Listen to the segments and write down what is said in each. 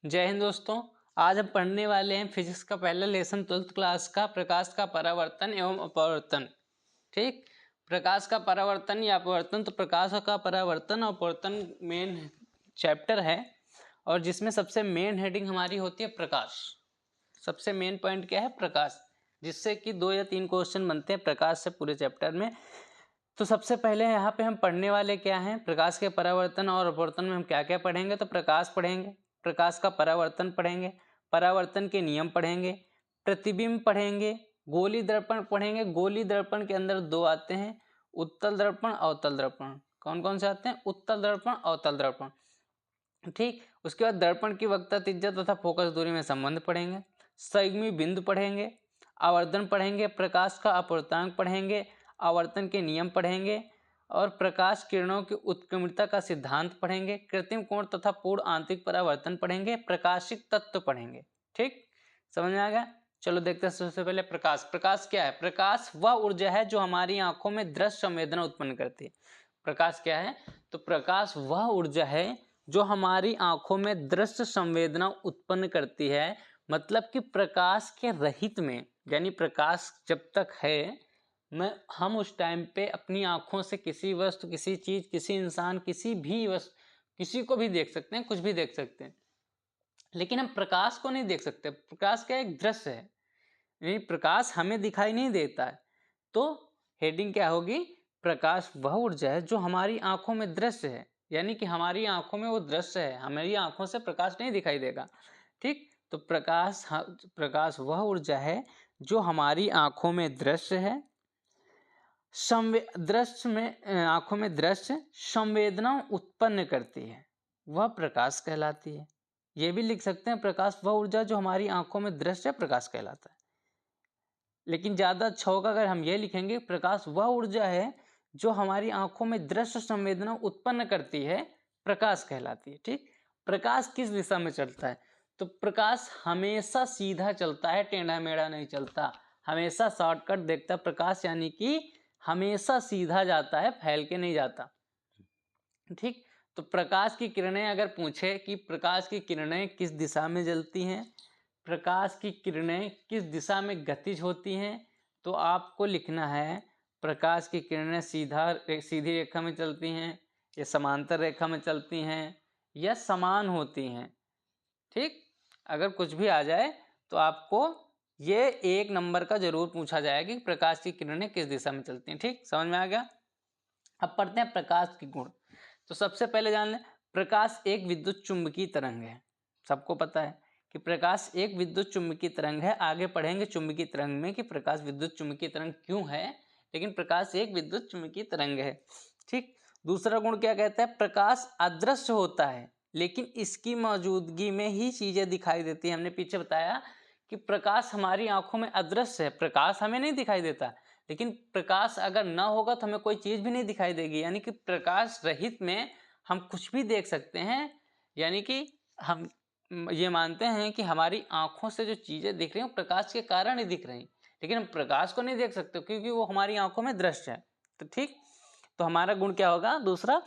जय हिंद दोस्तों। आज हम पढ़ने वाले हैं फिजिक्स का पहला लेसन 12th क्लास का प्रकाश का परावर्तन एवं अपवर्तन। ठीक, प्रकाश का परावर्तन या अपवर्तन। तो प्रकाश का परावर्तन और अपवर्तन मेन चैप्टर है और जिसमें सबसे मेन हेडिंग हमारी होती है प्रकाश। सबसे मेन पॉइंट क्या है? प्रकाश, जिससे कि 2 या 3 क्वेश्चन बनते हैं प्रकाश से पूरे चैप्टर में। तो सबसे पहले यहाँ पे हम पढ़ने वाले क्या हैं, प्रकाश के परावर्तन और अपवर्तन में हम क्या क्या पढ़ेंगे। तो प्रकाश पढ़ेंगे, प्रकाश का परावर्तन पढ़ेंगे, परावर्तन के नियम पढ़ेंगे, प्रतिबिंब पढ़ेंगे, गोली दर्पण पढ़ेंगे। गोली दर्पण के अंदर 2 आते हैं, उत्तल दर्पण, अवतल दर्पण। कौन कौन से आते हैं? उत्तल दर्पण, अवतल दर्पण। ठीक, उसके बाद दर्पण की वक्रता, त्रिज्या तथा फोकस दूरी में संबंध पढ़ेंगे, संयुग्मी बिंदु पढ़ेंगे, आवर्धन पढ़ेंगे, प्रकाश का अपवर्तनांक पढ़ेंगे, आवर्तन के नियम पढ़ेंगे और प्रकाश किरणों की उत्क्रमणिता का सिद्धांत पढ़ेंगे, कृत्रिम कोण तथा पूर्ण आंतरिक परावर्तन पढ़ेंगे, प्रकाशिक तत्व पढ़ेंगे। ठीक, समझ में आ गया? चलो देखते हैं। सबसे पहले प्रकाश। प्रकाश क्या है? प्रकाश वह ऊर्जा है जो हमारी आंखों में दृश्य संवेदना उत्पन्न करती है। प्रकाश क्या है? तो प्रकाश वह ऊर्जा है जो हमारी आंखों में दृश्य संवेदना उत्पन्न करती है। मतलब कि प्रकाश के रहित में, यानी प्रकाश जब तक है हम उस टाइम पे अपनी आंखों से किसी वस्तु, किसी चीज, किसी इंसान, किसी भी वस्तु, किसी को भी देख सकते हैं, कुछ भी देख सकते हैं, लेकिन हम प्रकाश को नहीं देख सकते। प्रकाश क्या एक दृश्य है, यानी प्रकाश हमें दिखाई नहीं देता है। तो हेडिंग क्या होगी? प्रकाश वह ऊर्जा है जो हमारी आंखों में दृश्य है, यानी कि हमारी आंखों में वो दृश्य है, हमारी आंखों से प्रकाश नहीं दिखाई देगा। ठीक, तो प्रकाश वह ऊर्जा है जो हमारी आंखों में दृश्य है, दृश्य में आंखों में दृश्य संवेदना उत्पन्न करती है, वह प्रकाश कहलाती है। यह भी लिख सकते हैं, प्रकाश वह ऊर्जा जो हमारी आंखों में दृश्य प्रकाश कहलाता है। लेकिन ज्यादा अच्छा होगा अगर हम ये लिखेंगे, प्रकाश वह ऊर्जा है जो हमारी आंखों में दृश्य संवेदना उत्पन्न करती है, प्रकाश कहलाती है। ठीक, प्रकाश किस दिशा में चलता है? तो प्रकाश हमेशा सीधा चलता है, टेढ़ा मेढ़ा नहीं चलता, हमेशा शॉर्टकट देखता है प्रकाश, यानी कि हमेशा सीधा जाता है, फैल के नहीं जाता। ठीक, तो प्रकाश की किरणें अगर पूछे कि प्रकाश की किरणें किस दिशा में जलती हैं, प्रकाश की किरणें किस दिशा में गतिज होती हैं, तो आपको लिखना है प्रकाश की किरणें सीधी रेखा में चलती हैं, या समांतर रेखा में चलती हैं, या समान होती हैं। ठीक, अगर कुछ भी आ जाए तो आपको ये 1 नंबर का जरूर पूछा जाएगा कि प्रकाश की किरणें किस दिशा में चलती हैं। ठीक, समझ में आ गया? अब पढ़ते हैं प्रकाश के गुण। तो सबसे पहले जान लें, प्रकाश एक विद्युत चुंबकीय तरंग है। सबको पता है कि प्रकाश एक विद्युत चुंबकीय तरंग है। आगे पढ़ेंगे चुंबकीय तरंग में कि प्रकाश विद्युत चुंबकीय तरंग क्यों है, लेकिन प्रकाश एक विद्युत चुंबकीय तरंग है। ठीक, दूसरा गुण क्या कहता है? प्रकाश अदृश्य होता है, लेकिन इसकी मौजूदगी में ही चीजें दिखाई देती है। हमने पीछे बताया कि प्रकाश हमारी आंखों में अदृश्य है, प्रकाश हमें नहीं दिखाई देता, लेकिन प्रकाश अगर ना होगा तो हमें कोई चीज भी नहीं दिखाई देगी। यानी कि प्रकाश रहित में हम कुछ भी देख सकते हैं, यानी कि हम ये मानते हैं कि हमारी आंखों से जो चीजें दिख रही हैं प्रकाश के कारण ही दिख रही, लेकिन हम प्रकाश को नहीं देख सकते क्योंकि वो हमारी आंखों में दृश्य है। तो ठीक, तो हमारा गुण क्या होगा? दूसरा,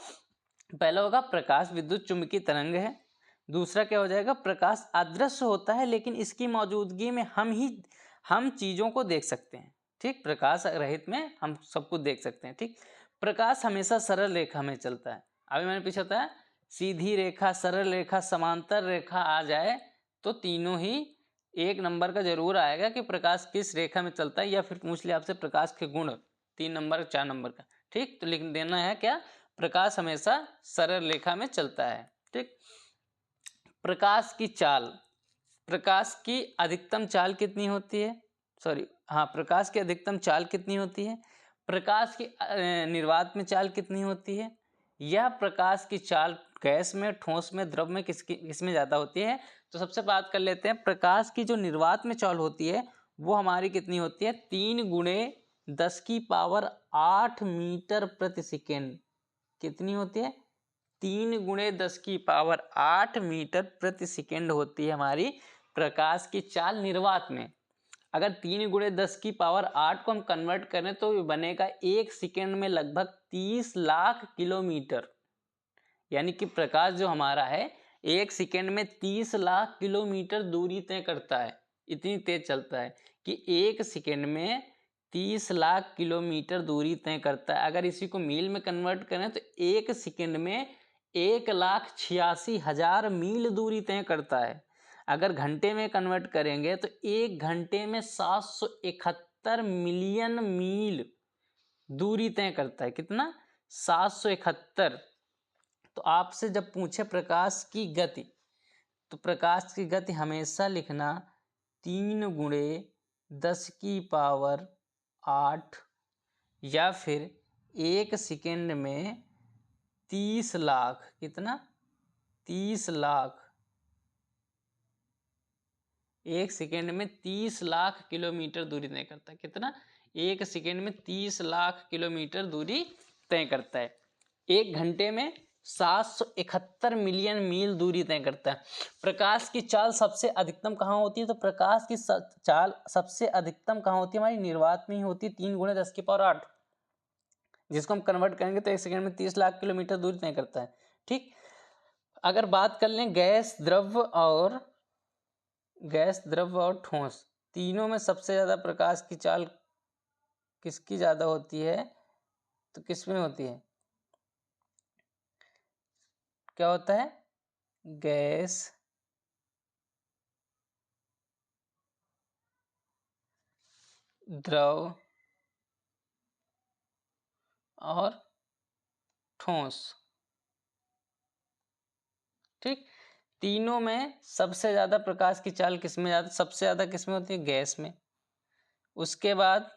पहला होगा प्रकाश विद्युत चुंबकीय तरंग है। दूसरा क्या हो जाएगा? प्रकाश अदृश्य होता है, लेकिन इसकी मौजूदगी में हम चीजों को देख सकते हैं। ठीक, प्रकाश रहित में हम सब कुछ देख सकते हैं। ठीक, प्रकाश हमेशा सरल रेखा में चलता है। अभी मैंने पीछे बताया, सीधी रेखा, सरल रेखा, समांतर रेखा आ जाए तो तीनों ही 1 नंबर का जरूर आएगा कि प्रकाश किस रेखा में चलता है, या फिर पूछ लिया आपसे प्रकाश के गुण 3 नंबर 4 नंबर का। ठीक, तो लिख देना है क्या? प्रकाश हमेशा सरल रेखा में चलता है। ठीक, प्रकाश की चाल, प्रकाश की अधिकतम चाल कितनी होती है? प्रकाश की अधिकतम चाल कितनी होती है? प्रकाश की निर्वात में चाल कितनी होती है? यह प्रकाश की चाल गैस में, ठोस में, द्रव में किसमें ज़्यादा होती है? तो सबसे बात कर लेते हैं, प्रकाश की जो निर्वात में चाल होती है वो हमारी कितनी होती है? 3 गुणे 10 की पावर 8 मीटर प्रति सेकेंड। कितनी होती है? 3 गुणे 10 की पावर 8 मीटर प्रति सेकेंड होती है हमारी प्रकाश की चाल निर्वात में। अगर 3 गुणे 10 की पावर 8 को हम कन्वर्ट करें तो बनेगा 1 सेकेंड में लगभग 30 लाख किलोमीटर। यानी कि प्रकाश जो हमारा है 1 सेकंड में 30 लाख किलोमीटर दूरी तय करता है। इतनी तेज चलता है कि 1 सेकंड में 30 लाख किलोमीटर दूरी तय करता है। अगर इसी को मील में कन्वर्ट करें तो 1 सेकंड में 1,86,000 मील दूरी तय करता है। अगर घंटे में कन्वर्ट करेंगे तो 1 घंटे में 771 मिलियन मील दूरी तय करता है। कितना? 771। तो आपसे जब पूछे प्रकाश की गति, तो प्रकाश की गति हमेशा लिखना 3 गुणे 10 की पावर 8 या फिर 1 सेकंड में 30 लाख, कितना? 30 लाख, 1 सेकंड में 30 लाख किलोमीटर दूरी तय करता है। कितना? 1 सेकंड में 30 लाख किलोमीटर दूरी तय करता है। 1 घंटे में 771 मिलियन मील दूरी तय करता है। प्रकाश की चाल सबसे अधिकतम कहाँ होती है? तो प्रकाश की चाल सबसे अधिकतम कहाँ होती है? हमारी निर्वात में ही होती है, 3 गुणे 10 की पावर 8, जिसको हम कन्वर्ट करेंगे तो 1 सेकंड में 30 लाख किलोमीटर दूरी तय करता है। ठीक। अगर बात कर लें गैस, द्रव और ठोस, तीनों में सबसे ज्यादा प्रकाश की चाल किसकी ज्यादा होती है? तो किसमें होती है? क्या होता है? गैस, द्रव और ठोस। ठीक। तीनों में सबसे ज्यादा प्रकाश की चाल किसमें ज्यादा? सबसे ज्यादा किसमें होती है? गैस में, उसके बाद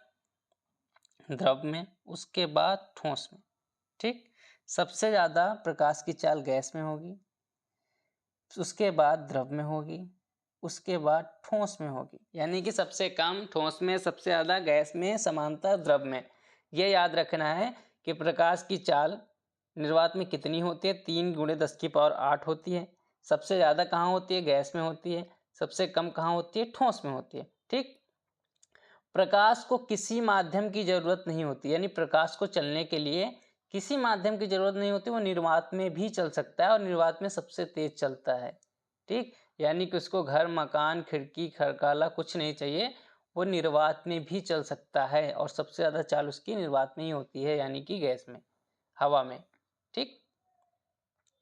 द्रव में, उसके बाद ठोस में। ठीक। सबसे ज्यादा प्रकाश की चाल गैस में होगी, उसके बाद द्रव में होगी, उसके बाद ठोस में होगी। यानी कि सबसे कम ठोस में, सबसे ज्यादा गैस में, समांतर द्रव में। यह याद रखना है कि प्रकाश की चाल निर्वात में कितनी होती है? 3 गुणे 10 की पावर 8 होती है। सबसे ज्यादा कहाँ होती है? गैस में होती है। सबसे कम कहाँ होती है? ठोस में होती है। ठीक। प्रकाश को किसी माध्यम की जरूरत नहीं होती, यानी प्रकाश को चलने के लिए किसी माध्यम की जरूरत नहीं होती। वो निर्वात में भी चल सकता है और निर्वात में सबसे तेज चलता है। ठीक। यानी कि उसको घर, मकान, खिड़की, खरकाला कुछ नहीं चाहिए, वो निर्वात में भी चल सकता है और सबसे ज्यादा चाल उसकी निर्वात में ही होती है, यानी कि गैस में, हवा में। ठीक।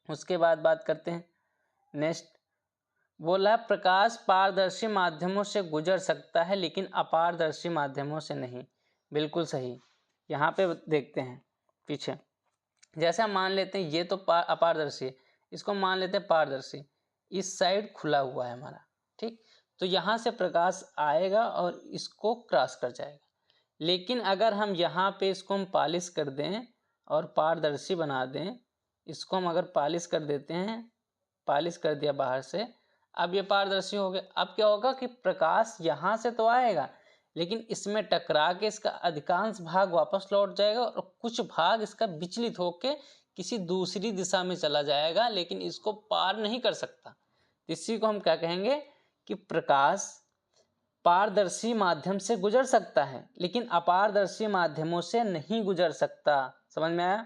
उसके बाद बात करते हैं नेक्स्ट। बोला प्रकाश पारदर्शी माध्यमों से गुजर सकता है लेकिन अपारदर्शी माध्यमों से नहीं। बिल्कुल सही। यहाँ पे देखते हैं पीछे, जैसे हम मान लेते हैं ये तो अपारदर्शी है, इसको मान लेते हैं पारदर्शी। इस साइड खुला हुआ है हमारा। ठीक। तो यहाँ से प्रकाश आएगा और इसको क्रॉस कर जाएगा। लेकिन अगर हम यहाँ पे इसको हम पॉलिश कर दें और पारदर्शी बना दें, इसको हम अगर पॉलिश कर देते हैं, पॉलिश कर दिया बाहर से, अब ये पारदर्शी हो गया। अब क्या होगा कि प्रकाश यहाँ से तो आएगा लेकिन इसमें टकरा के इसका अधिकांश भाग वापस लौट जाएगा और कुछ भाग इसका विचलित होके किसी दूसरी दिशा में चला जाएगा, लेकिन इसको पार नहीं कर सकता। इसी को हम क्या कहेंगे कि प्रकाश पारदर्शी माध्यम से गुजर सकता है लेकिन अपारदर्शी माध्यमों से नहीं गुजर सकता। समझ में आया?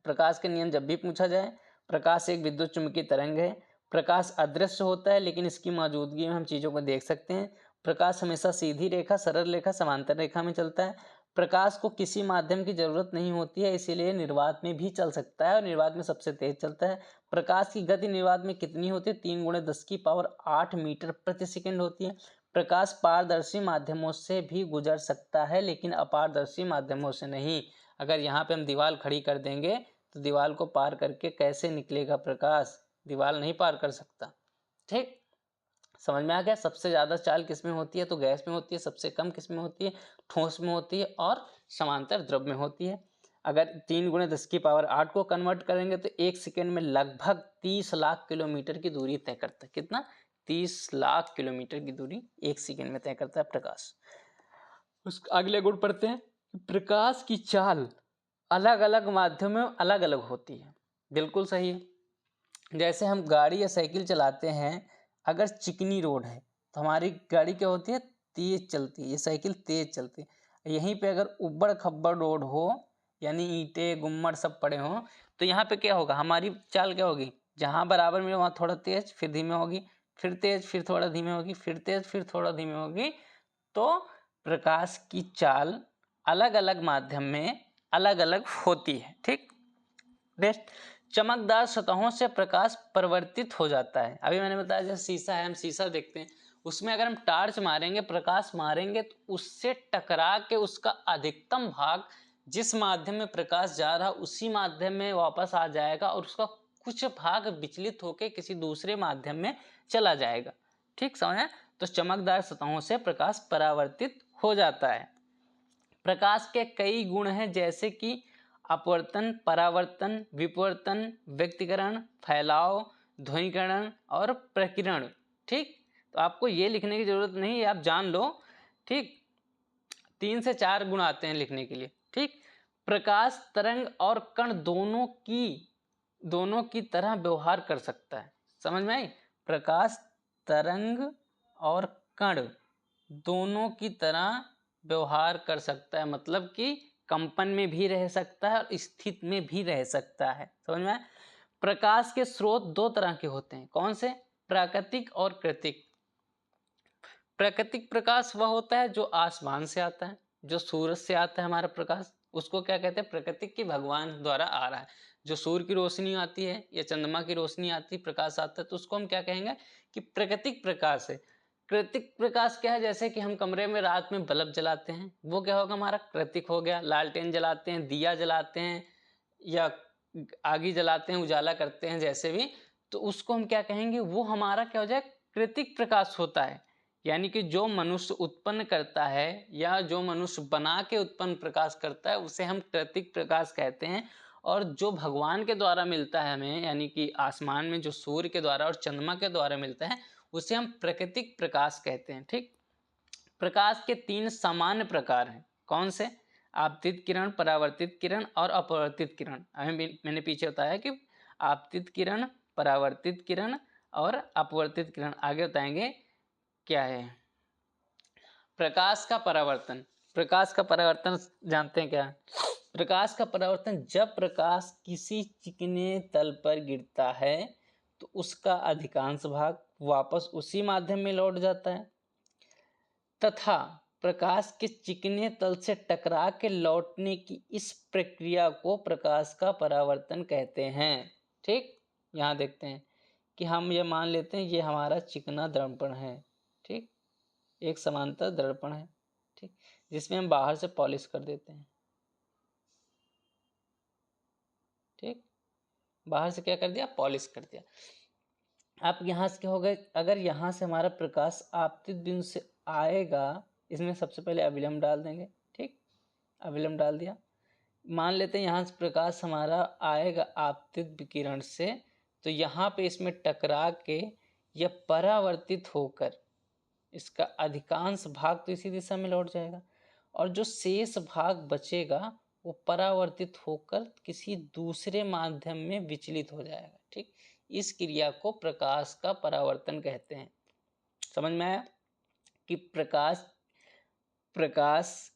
प्रकाश के नियम जब भी पूछा जाए, प्रकाश एक विद्युत चुम्बकीय तरंग है। प्रकाश अदृश्य होता है लेकिन इसकी मौजूदगी में हम चीज़ों को देख सकते हैं। प्रकाश हमेशा सीधी रेखा, सरल रेखा, समांतर रेखा में चलता है। प्रकाश को किसी माध्यम की जरूरत नहीं होती है, इसीलिए निर्वात में भी चल सकता है और निर्वात में सबसे तेज चलता है। प्रकाश की गति निर्वात में कितनी होती है? 3 गुणे 10 की पावर 8 मीटर प्रति सेकंड होती है। प्रकाश पारदर्शी माध्यमों से भी गुजर सकता है लेकिन अपारदर्शी माध्यमों से नहीं। अगर यहाँ पे हम दीवार खड़ी कर देंगे तो दीवार को पार करके कैसे निकलेगा प्रकाश? दीवार नहीं पार कर सकता। ठीक। समझ में आ गया? सबसे ज्यादा चाल किसमें होती है? तो गैस में होती है। सबसे कम किसमें होती है? ठोस में होती है और समांतर द्रव में होती है। अगर 3 गुणे 10 की पावर 8 को कन्वर्ट करेंगे तो 1 सेकेंड में लगभग 30 लाख किलोमीटर की दूरी तय करता है। कितना? 30 लाख किलोमीटर की दूरी 1 सेकेंड में तय करता है प्रकाश। उस अगले गुण पढ़ते हैं। प्रकाश की चाल अलग अलग माध्यमों में अलग अलग होती है। बिल्कुल सही है। जैसे हम गाड़ी या साइकिल चलाते हैं, अगर चिकनी रोड है तो हमारी गाड़ी क्या होती है? तेज चलती है, ये साइकिल तेज चलती है। यहीं पे अगर उबड़ खब्बड़ रोड हो, यानी ईंटें गुम्मट सब पड़े हों, तो यहाँ पे क्या होगा? हमारी चाल क्या होगी? जहाँ बराबर मिले वहाँ थोड़ा तेज, फिर धीमे होगी, फिर तेज, फिर थोड़ा धीमे होगी, फिर तेज, फिर थोड़ा धीमे होगी। तो प्रकाश की चाल अलग अलग माध्यम में अलग अलग होती है। ठीक, नेक्स्ट, चमकदार सतहों से प्रकाश परिवर्तित हो जाता है। अभी मैंने बताया जैसे शीशा है, हम शीशा देखते हैं, उसमें अगर हम टार्च मारेंगे, प्रकाश मारेंगे, तो उससे टकरा के उसका अधिकतम भाग जिस माध्यम में प्रकाश जा रहा उसी माध्यम में वापस आ जाएगा और उसका कुछ भाग विचलित होकर किसी दूसरे माध्यम में चला जाएगा। ठीक, समझ? तो चमकदार सतहों से प्रकाश परावर्तित हो जाता है। प्रकाश के कई गुण हैं, जैसे कि अपवर्तन, परावर्तन, विपवर्तन, व्यक्तीकरण, फैलाव, ध्वनिकरण और प्रकीर्ण। ठीक, तो आपको ये लिखने की जरूरत नहीं है, आप जान लो। ठीक, 3 से 4 गुण आते हैं लिखने के लिए। ठीक, प्रकाश तरंग और कण दोनों की तरह व्यवहार कर सकता है। समझ में आई? प्रकाश तरंग और कण दोनों की तरह व्यवहार कर सकता है, मतलब कि कंपन में भी रह सकता है और स्थित में भी रह सकता है। समझ में? प्रकाश के स्रोत 2 तरह के होते हैं। कौन से? प्राकृतिक और कृत्रिम। प्राकृतिक प्रकाश वह होता है जो आसमान से आता है, जो सूरज से आता है हमारा प्रकाश, उसको क्या कहते हैं? प्राकृतिक, की भगवान द्वारा आ रहा है। जो सूर्य की रोशनी आती है या चंद्रमा की रोशनी आती है, प्रकाश आता है, तो उसको हम क्या कहेंगे? कि प्राकृतिक प्रकाश है। कृत्रिक प्रकाश क्या है? जैसे कि हम कमरे में रात में बल्ब जलाते हैं, वो क्या होगा? हमारा कृत्रिक हो गया। लालटेन जलाते हैं, दिया जलाते हैं या आगी जलाते हैं, उजाला करते हैं, जैसे भी, तो उसको हम क्या कहेंगे? वो हमारा क्या हो जाए? कृत्रिक प्रकाश होता है। यानी कि जो मनुष्य उत्पन्न करता है या जो मनुष्य बना के उत्पन्न प्रकाश करता है, उसे हम कृत्रिक प्रकाश कहते हैं। और जो भगवान के द्वारा मिलता है हमें, यानी कि आसमान में जो सूर्य के द्वारा और चंद्रमा के द्वारा मिलता है, उसे हम प्राकृतिक प्रकाश कहते हैं। ठीक, प्रकाश के 3 सामान्य प्रकार हैं। कौन से? आपतित किरण, परावर्तित किरण और अपवर्तित किरण। मैंने पीछे बताया कि आपतित किरण, परावर्तित किरण और अपवर्तित किरण। आगे बताएंगे क्या है। प्रकाश का परावर्तन। प्रकाश का परावर्तन जानते हैं क्या? प्रकाश का परावर्तन, जब प्रकाश किसी चिकने तल पर गिरता है तो उसका अधिकांश भाग वापस उसी माध्यम में लौट जाता है, तथा प्रकाश के चिकने तल से टकरा के लौटने की इस प्रक्रिया को प्रकाश का परावर्तन कहते हैं। ठीक, यहाँ देखते हैं कि हम ये मान लेते हैं ये हमारा चिकना दर्पण है। ठीक, एक समांतर दर्पण है। ठीक, जिसमें हम बाहर से पॉलिश कर देते हैं। ठीक, बाहर से क्या कर दिया? पॉलिश कर दिया। आप यहाँ से क्या हो गए? अगर यहाँ से हमारा प्रकाश आपतित बिंदु से आएगा, इसमें सबसे पहले अभिलंब डाल देंगे। ठीक, अभिलंब डाल दिया। मान लेते हैं यहाँ से प्रकाश हमारा आएगा आपतित विकिरण से, तो यहाँ पे इसमें टकरा के यह परावर्तित होकर इसका अधिकांश भाग तो इसी दिशा में लौट जाएगा और जो शेष भाग बचेगा वो परावर्तित होकर किसी दूसरे माध्यम में विचलित हो जाएगा। ठीक, इस क्रिया को प्रकाश का परावर्तन कहते हैं। समझ में आया कि प्रकाश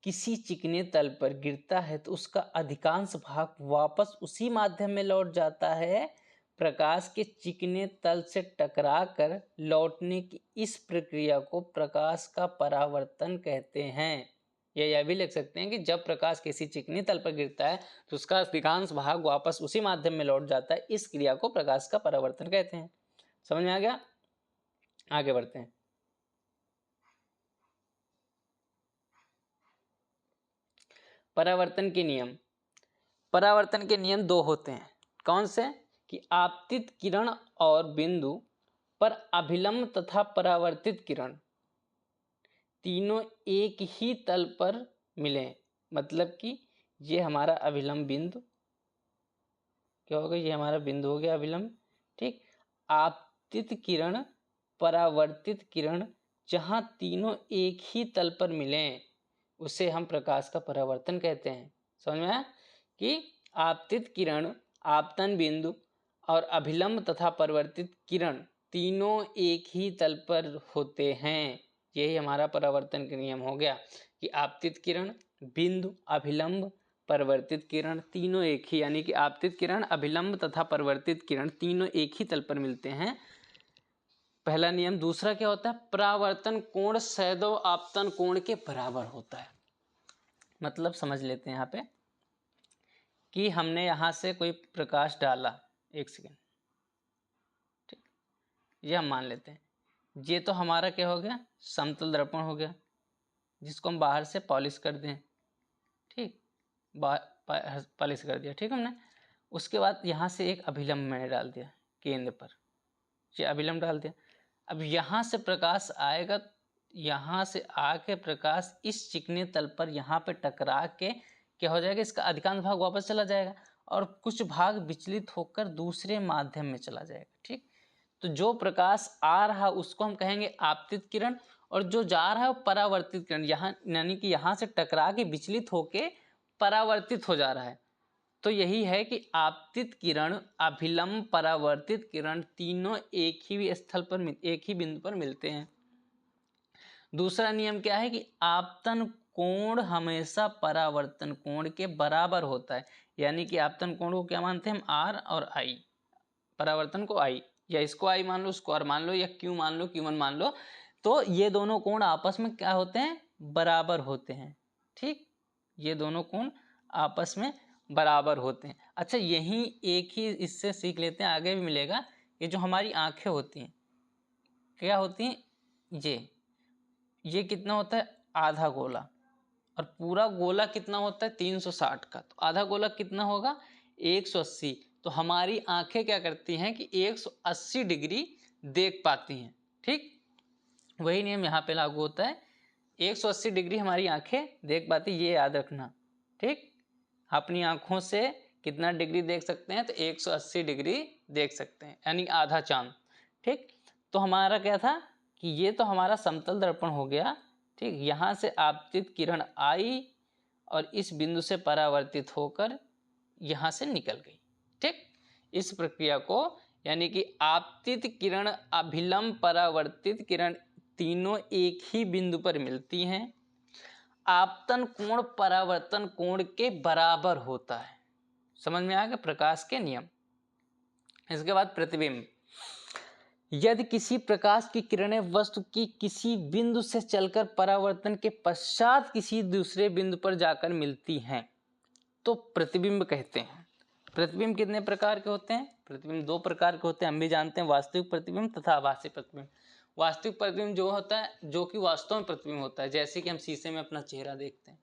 किसी चिकने तल पर गिरता है तो उसका अधिकांश भाग वापस उसी माध्यम में लौट जाता है। प्रकाश के चिकने तल से टकराकर लौटने की इस प्रक्रिया को प्रकाश का परावर्तन कहते हैं। यह भी लिख सकते हैं कि जब प्रकाश किसी चिकने तल पर गिरता है तो उसका अधिकांश भाग वापस उसी माध्यम में लौट जाता है। इस क्रिया को प्रकाश का परावर्तन कहते हैं। समझ में आ गया? आगे बढ़ते हैं। परावर्तन के नियम। परावर्तन के नियम 2 होते हैं। कौन से? कि आपतित किरण और बिंदु पर अभिलंब तथा परावर्तित किरण तीनों एक ही तल पर मिले। मतलब कि ये हमारा अभिलंब बिंदु क्या होगा? ये हमारा बिंदु हो गया अभिलंब। ठीक, आपतित किरण, परावर्तित किरण जहां तीनों एक ही तल पर मिले उसे हम प्रकाश का परावर्तन कहते हैं। समझ में आया? कि आपतित किरण, आपतन बिंदु और अभिलंब तथा परावर्तित किरण तीनों एक ही तल पर होते हैं। यही हमारा परावर्तन का नियम हो गया कि आपतित किरण, बिंदु, अभिलंब परावर्तित किरण, तीनों एक ही, यानी कि आपतित किरण, अभिलंब तथा परावर्तित किरण तीनों एक ही तल पर मिलते हैं, पहला नियम। दूसरा क्या होता है, परावर्तन कोण सदैव आपतन कोण के बराबर होता है। मतलब समझ लेते हैं यहाँ पे कि हमने यहाँ से कोई प्रकाश डाला, एक सेकेंड, ठीक, ये हम मान लेते हैं, ये तो हमारा क्या हो गया, समतल दर्पण हो गया, जिसको हम बाहर से पॉलिश कर दें, ठीक, पॉलिश कर दिया, ठीक हमने। उसके बाद यहाँ से एक अभिलंब मैंने डाल दिया केंद्र पर, ये अभिलंब डाल दिया। अब यहाँ से प्रकाश आएगा, यहाँ से आके प्रकाश इस चिकने तल पर यहाँ पे टकरा के क्या हो जाएगा, इसका अधिकांश भाग वापस चला जाएगा और कुछ भाग विचलित होकर दूसरे माध्यम में चला जाएगा, ठीक। तो जो प्रकाश आ रहा उसको हम कहेंगे आपतित किरण, और जो जा रहा है वो परावर्तित किरण, यहाँ यानी कि यहाँ से टकरा के विचलित होके परावर्तित हो जा रहा है। तो यही है कि आपतित किरण, अभिलंब, परावर्तित किरण तीनों एक ही स्थल पर, एक ही बिंदु पर मिलते हैं। दूसरा नियम क्या है कि आपतन कोण हमेशा परावर्तन कोण के बराबर होता है, यानी कि आपतन कोण को क्या मानते हैं हम, आर और आई, परावर्तन को आई, या इसको आई मान लो, उसको आर मान लो, या क्यू मान लो, क्यू वन मान लो, तो ये दोनों कोण आपस में क्या होते हैं, बराबर होते हैं, ठीक। ये दोनों कोण आपस में बराबर होते हैं। अच्छा, यही एक ही इससे सीख लेते हैं, आगे भी मिलेगा। ये जो हमारी आंखें होती हैं क्या होती हैं, ये कितना होता है, आधा गोला, और पूरा गोला कितना होता है 360 का, तो आधा गोला कितना होगा 180। तो हमारी आंखें क्या करती हैं कि 180 डिग्री देख पाती हैं, ठीक। वही नियम यहाँ पे लागू होता है, 180 डिग्री हमारी आंखें देख पाती, ये याद रखना, ठीक। अपनी आंखों से कितना डिग्री देख सकते हैं, तो 180 डिग्री देख सकते हैं, यानी आधा चांद, ठीक। तो हमारा क्या था कि ये तो हमारा समतल दर्पण हो गया, ठीक। यहाँ से आपतित किरण आई और इस बिंदु से परावर्तित होकर यहाँ से निकल गई, ठीक। इस प्रक्रिया को, यानी कि आपतित किरण, अभिलंब, परावर्तित किरण तीनों एक ही बिंदु पर मिलती हैं, आपतन कोण परावर्तन कोण के बराबर होता है। समझ में आ गया प्रकाश के नियम। इसके बाद प्रतिबिंब। यदि किसी प्रकाश की किरणें वस्तु की किसी बिंदु से चलकर परावर्तन के पश्चात किसी दूसरे बिंदु पर जाकर मिलती हैं तो प्रतिबिंब कहते हैं। प्रतिबिंब कितने प्रकार के होते हैं, प्रतिबिंब 2 प्रकार के होते हैं, हम भी जानते हैं, वास्तविक प्रतिबिंब तथा आभासी प्रतिबिंब। वास्तविक प्रतिबिंब जो होता है, जो कि वास्तव में प्रतिबिंब होता है, जैसे कि हम शीशे में अपना चेहरा देखते हैं,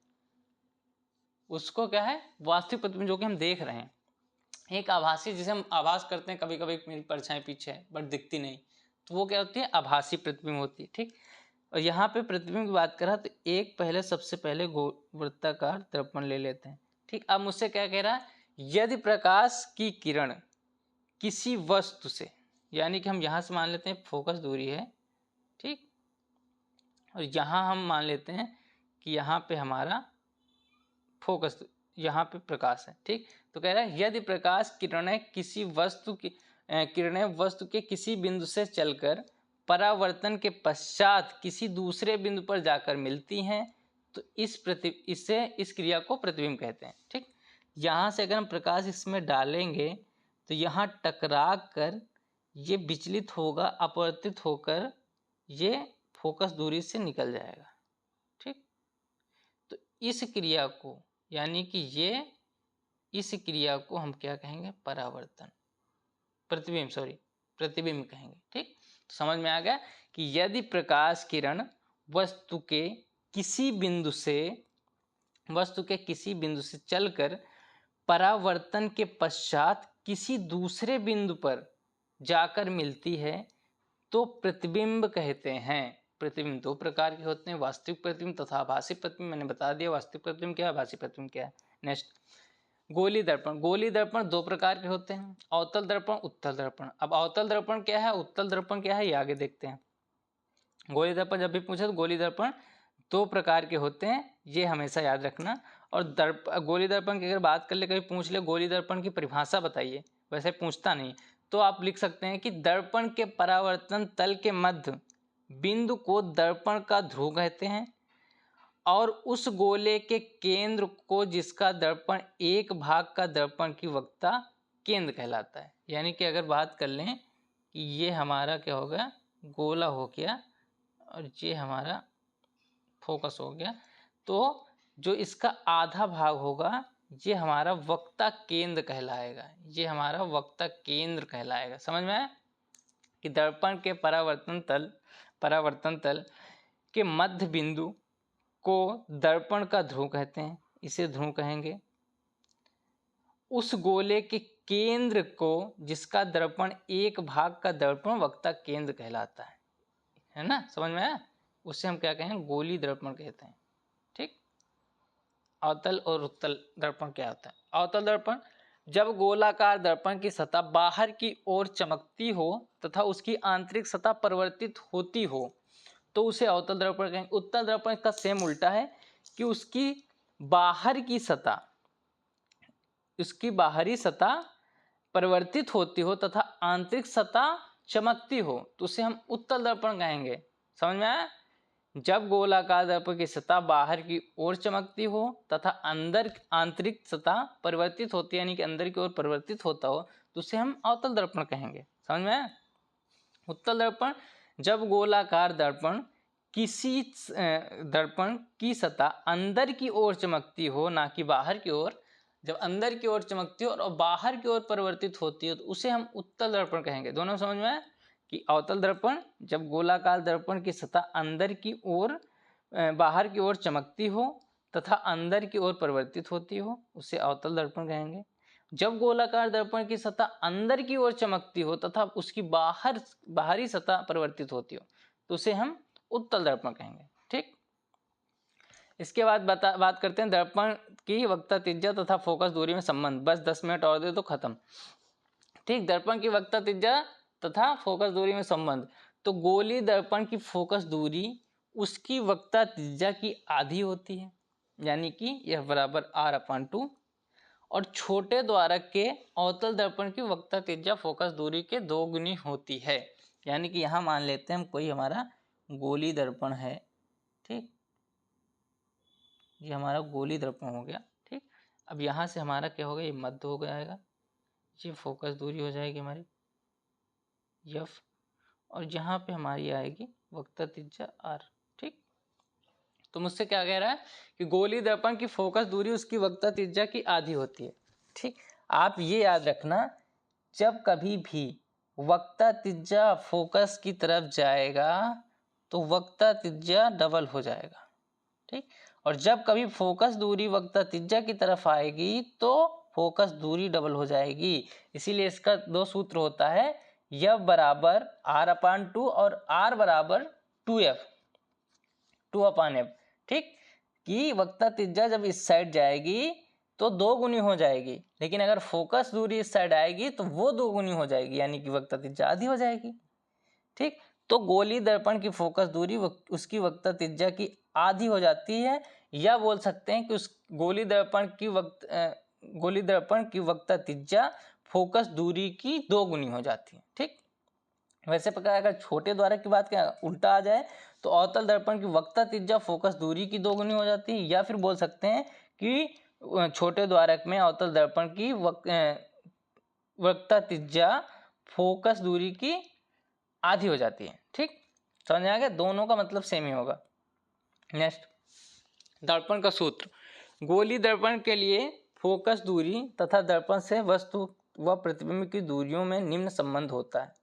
उसको क्या है, वास्तविक प्रतिबिंब, जो कि हम देख रहे हैं। एक आभासी, जिसे हम आभास करते हैं, कभी कभी मेरी परछाई पीछे है बट दिखती नहीं, तो वो क्या होती है, आभासी प्रतिबिंब होती है, ठीक। और यहाँ पे प्रतिबिंब की बात करा तो एक पहले, सबसे पहले वृत्ताकार दर्पण ले लेते हैं, ठीक। अब मुझसे क्या कह रहा है, यदि प्रकाश की किरण किसी वस्तु से, यानी कि हम यहाँ से मान लेते हैं फोकस दूरी है, ठीक, और यहाँ हम मान लेते हैं कि यहाँ पे हमारा फोकस, यहाँ पे प्रकाश है, ठीक। तो कह रहा है यदि प्रकाश किरणें किसी वस्तु की किरणें वस्तु के किसी बिंदु से चलकर परावर्तन के पश्चात किसी दूसरे बिंदु पर जाकर मिलती हैं तो इस क्रिया को प्रतिबिंब कहते हैं, ठीक। यहाँ से अगर हम प्रकाश इसमें डालेंगे तो यहाँ टकरा कर ये विचलित होगा, अपवर्तित होकर ये फोकस दूरी से निकल जाएगा, ठीक। तो इस क्रिया को, यानी कि ये, इस क्रिया को हम क्या कहेंगे, परावर्तन, प्रतिबिंब कहेंगे, ठीक। तो समझ में आ गया कि यदि प्रकाश किरण वस्तु के किसी बिंदु से चलकर परावर्तन के पश्चात किसी दूसरे बिंदु पर जाकर मिलती है तो प्रतिबिंब कहते हैं। प्रतिबिंब 2 प्रकार के होते हैं, वास्तविक प्रतिबिंब तथा आभासी प्रतिबिंब। मैंने बता दिया वास्तविक प्रतिबिंब क्या है, आभासी प्रतिबिंब क्या है। नेक्स्ट, गोली दर्पण। गोली दर्पण 2 प्रकार के होते हैं, अवतल दर्पण, उत्तल दर्पण। अब अवतल दर्पण क्या है, उत्तल दर्पण क्या है, ये आगे देखते हैं। गोली दर्पण जब भी पूछे तो गोली दर्पण 2 प्रकार के होते हैं, ये हमेशा याद रखना। और गोली दर्पण की अगर बात कर ले, कभी पूछ ले गोली दर्पण की परिभाषा बताइए, वैसे पूछता नहीं, तो आप लिख सकते हैं कि दर्पण के परावर्तन तल के मध्य बिंदु को दर्पण का ध्रुव कहते हैं और उस गोले के केंद्र को जिसका दर्पण एक भाग का दर्पण की वक्रता केंद्र कहलाता है। यानी कि अगर बात कर लें कि ये हमारा क्या हो गया, गोला हो गया और ये हमारा फोकस हो गया, तो जो इसका आधा भाग होगा ये हमारा वक्रता केंद्र कहलाएगा। ये हमारा वक्रता केंद्र कहलाएगा। समझ में आया कि दर्पण के परावर्तन तल के मध्य बिंदु को दर्पण का ध्रुव कहते हैं, इसे ध्रुव कहेंगे। उस गोले के केंद्र को जिसका दर्पण एक भाग का दर्पण वक्रता केंद्र कहलाता है ना। समझ में आया? उससे हम क्या कहें, गोली दर्पण कहते हैं। ठीक। अवतल और उत्तल दर्पण क्या होता है? अवतल दर्पण, जब गोलाकार दर्पण की सतह बाहर की ओर चमकती हो तथा उसकी आंतरिक सतह परिवर्तित होती हो तो उसे अवतल दर्पण कहेंगे। उत्तल दर्पण का सेम उल्टा है कि उसकी बाहरी सतह परिवर्तित होती हो तथा आंतरिक सतह चमकती हो तो उसे हम उत्तल दर्पण कहेंगे। समझ में आया? जब गोलाकार दर्पण की सतह बाहर की ओर चमकती हो तथा आंतरिक सतह परिवर्तित होती है, यानी कि अंदर की ओर परिवर्तित होता हो तो उसे हम अवतल दर्पण कहेंगे। समझ में आया? उत्तल दर्पण, जब गोलाकार दर्पण की सतह अंदर की ओर चमकती हो, ना कि बाहर की ओर। जब अंदर की ओर चमकती हो और बाहर की ओर परिवर्तित होती हो तो उसे हम उत्तल दर्पण कहेंगे। दोनों समझ में आया कि अवतल दर्पण जब गोलाकार दर्पण की सतह अंदर की ओर बाहर की ओर चमकती हो तथा अंदर की ओर परिवर्तित होती हो उसे अवतल दर्पण कहेंगे। जब गोलाकार दर्पण की सतह अंदर की ओर चमकती हो तथा उसकी बाहरी सतह परिवर्तित होती हो तो उसे हम उत्तल दर्पण कहेंगे। ठीक। इसके बाद बात करते हैं दर्पण की वक्रता त्रिज्या तथा फोकस दूरी में संबंध। बस 10 मिनट और दे तो खत्म। ठीक। दर्पण की वक्रता त्रिज्या तथा फोकस दूरी में संबंध। तो गोली दर्पण की फोकस दूरी उसकी वक्रता त्रिज्या की आधी होती है, यानी कि यह बराबर r/2, और छोटे द्वारक के अवतल दर्पण की वक्रता त्रिज्या फोकस दूरी के 2 गुनी होती है। यानी कि यहाँ मान लेते हैं हम कोई हमारा गोली दर्पण है। ठीक। ये हमारा गोली दर्पण हो गया। ठीक। अब यहाँ से हमारा क्या होगा, ये मध्य हो जाएगा, ये फोकस दूरी हो जाएगी हमारी f, और यहाँ पे हमारी आएगी वक्रता त्रिज्या r। ठीक। तो मुझसे क्या कह रहा है कि गोली दर्पण की फोकस दूरी उसकी वक्रता त्रिज्या की आधी होती है। ठीक। आप ये याद रखना, जब कभी भी वक्रता त्रिज्या फोकस की तरफ जाएगा तो वक्रता त्रिज्या डबल हो जाएगा। ठीक। और जब कभी फोकस दूरी वक्रता त्रिज्या की तरफ आएगी तो फोकस दूरी डबल हो जाएगी। इसीलिए इसका 2 सूत्र होता है, f बराबर r/2 और r बराबर 2f। ठीक। कि वक्रता त्रिज्या जब इस साइड जाएगी तो 2 गुनी हो जाएगी, लेकिन अगर फोकस दूरी इस साइड आएगी तो वो 2 गुनी हो जाएगी, यानी कि वक्रता त्रिज्या आधी हो जाएगी। ठीक। तो गोली दर्पण की फोकस दूरी उसकी वक्रता त्रिज्या की आधी हो जाती है, या बोल सकते हैं कि उस गोली दर्पण की वक्रता त्रिज्या फोकस दूरी की 2 गुनी हो जाती है। ठीक। वैसे प्रकार अगर छोटे द्वारक की बात क्या उल्टा आ जाए तो अवतल दर्पण की वक्रता त्रिज्या फोकस दूरी की 2 गुनी हो जाती है, या फिर बोल सकते हैं कि छोटे द्वारक में अवतल दर्पण की वक्रता त्रिज्या फोकस दूरी की आधी हो जाती है। ठीक। समझ आ गया? दोनों का मतलब सेम ही होगा। नेक्स्ट, दर्पण का सूत्र। गोली दर्पण के लिए फोकस दूरी तथा दर्पण से वस्तु व प्रतिबिंब की दूरियों में निम्न संबंध होता है।